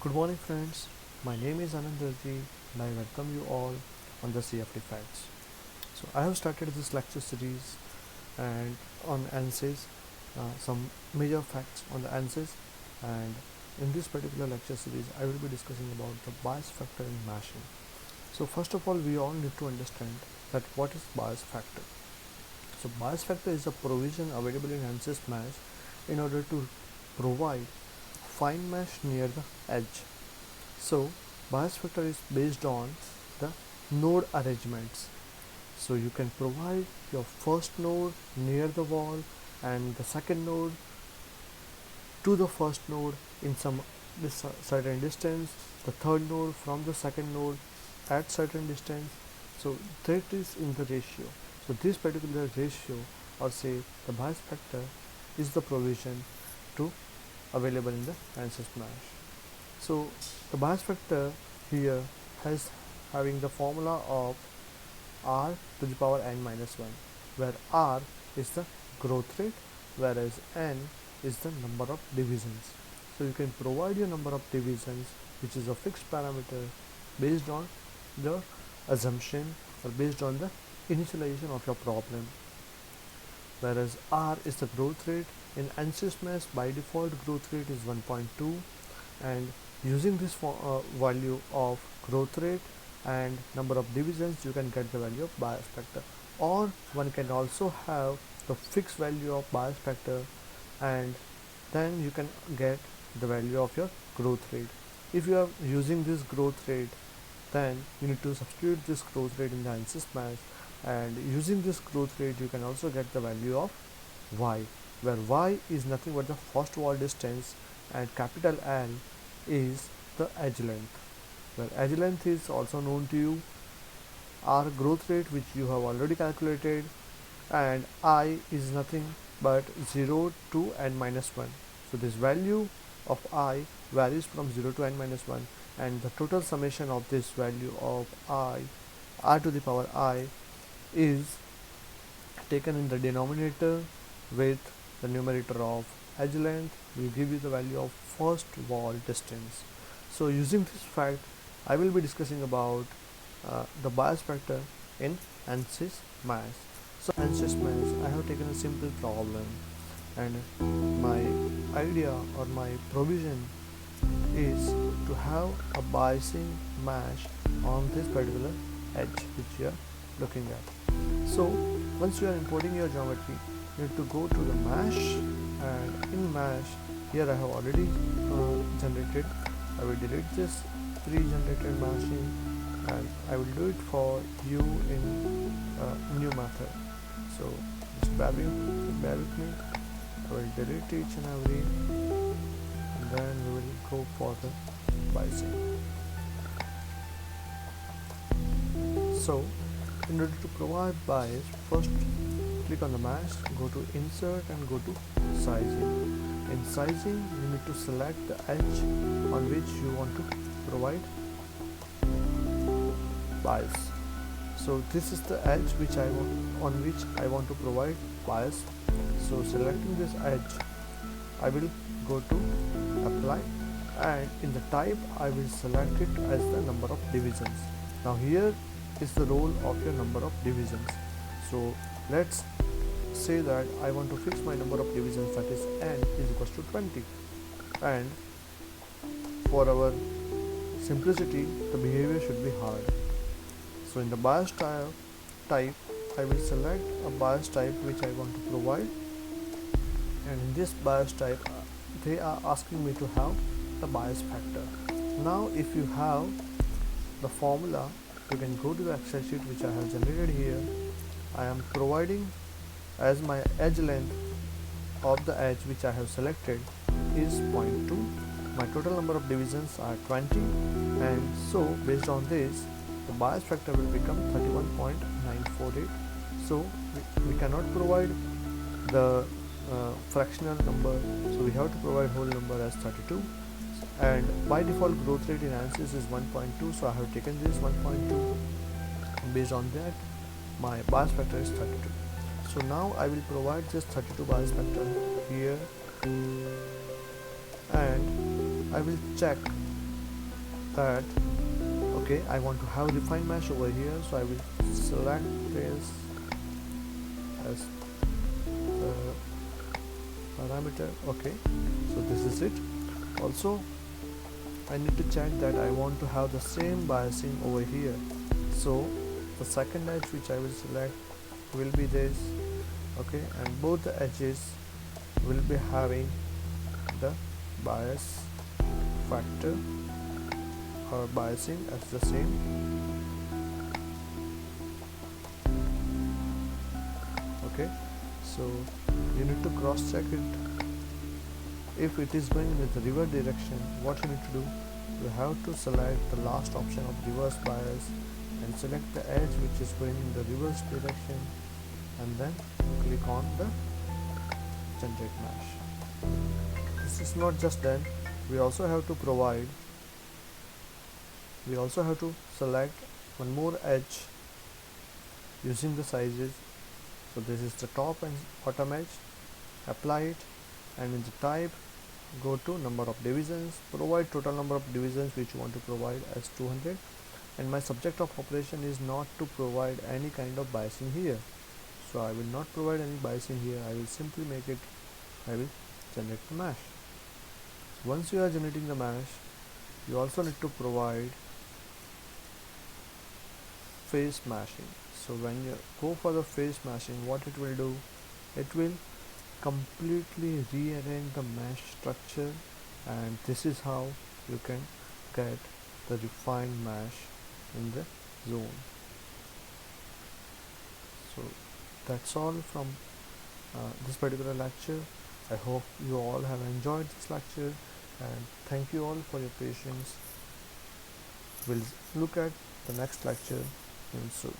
Good morning, friends. My name is Anand Darji, and I welcome you all on the CFD Facts. So, I have started this lecture series and on ANSYS, some major facts on the ANSYS, and in this particular lecture series, I will be discussing about the bias factor in mashing. So, first of all, we all need to understand that what is bias factor. So, bias factor is a provision available in ANSYS mash in order to provide fine mesh near the edge. So bias factor is based on the node arrangements. So you can provide your first node near the wall and the second node to the first node in some certain distance, the third node from the second node at certain distance. So that is in the ratio. So this particular ratio, or say the bias factor, is the provision to available in the ANSYS mash. So the bias factor here has having the formula of r to the power n minus 1, where r is the growth rate, whereas n is the number of divisions. So you can provide your number of divisions, which is a fixed parameter based on the assumption or based on the initialization of your problem, whereas r is the growth rate. In ANSYS mash, by default growth rate is 1.2, and using this value of growth rate and number of divisions, you can get the value of bias factor. Or one can also have the fixed value of bias factor, and then you can get the value of your growth rate. If you are using this growth rate, then you need to substitute this growth rate in the ANSYS mash, and using this growth rate you can also get the value of y, where y is nothing but the first wall distance and capital L is the edge length, where edge length is also known to you, r growth rate which you have already calculated, and I is nothing but 0 to n minus 1. So this value of I varies from 0 to n minus 1, and the total summation of this value of I, r to the power I, is taken in the denominator with the numerator of edge length will give you the value of first wall distance. So using this fact, I will be discussing about the bias factor in ANSYS mash. So ANSYS mash, I have taken a simple problem, and my idea or my provision is to have a biasing mash on this particular edge which you are looking at. So once you are importing your geometry, you need to go to the mash, and in mash here I have already generated. I will delete this pre-generated mashing, and I will do it for you in new method. So just bear with me. I will delete each and every, and then we will go for the biasing. So in order to provide bias, first click on the mash, go to insert and go to sizing. In sizing, you need to select the edge on which you want to provide bias. So this is the edge which on which I want to provide bias. So selecting this edge, I will go to apply, and in the type I will select it as the number of divisions. Now here is the role of your number of divisions. So let's say that I want to fix my number of divisions, that is n is equals to 20, and for our simplicity the behavior should be hard. So in the bias type I will select a bias type which I want to provide, and in this bias type they are asking me to have the bias factor. Now if you have the formula, you can go to the Excel sheet which I have generated here. I am providing as my edge length of the edge which I have selected is 0.2. My total number of divisions are 20, and so based on this the bias factor will become 31.948. So we cannot provide the fractional number, so we have to provide whole number as 32, and by default growth rate in ANSYS is 1.2, so I have taken this 1.2. Based on that my bias factor is 32. So now I will provide this 32 bias factor here, and I will check that, okay, I want to have refined mesh over here, so I will select this as the parameter. Okay, so this is it. Also, I need to check that I want to have the same biasing over here, so the second edge which I will select will be this. Okay, and both the edges will be having the bias factor or biasing as the same. Okay, so you need to cross check it. If it is going in the reverse direction, what you need to do, you have to select the last option of reverse bias and select the edge which is going in the reverse direction, and then click on the generate mesh. This is not just done, we also have to select one more edge using the sizes. So this is the top and bottom edge, apply it, and in the type, go to number of divisions, provide total number of divisions which you want to provide as 200, and my subject of operation is not to provide any kind of biasing here, so I will not provide any biasing here. I will simply make it, I will generate the mesh. Once you are generating the mesh, you also need to provide phase mashing. So when you go for the phase mashing, what it will do, it will completely rearrange the mesh structure, and this is how you can get the refined mesh in the zone. So that's all from this particular lecture. I hope you all have enjoyed this lecture, and thank you all for your patience. We'll look at the next lecture soon.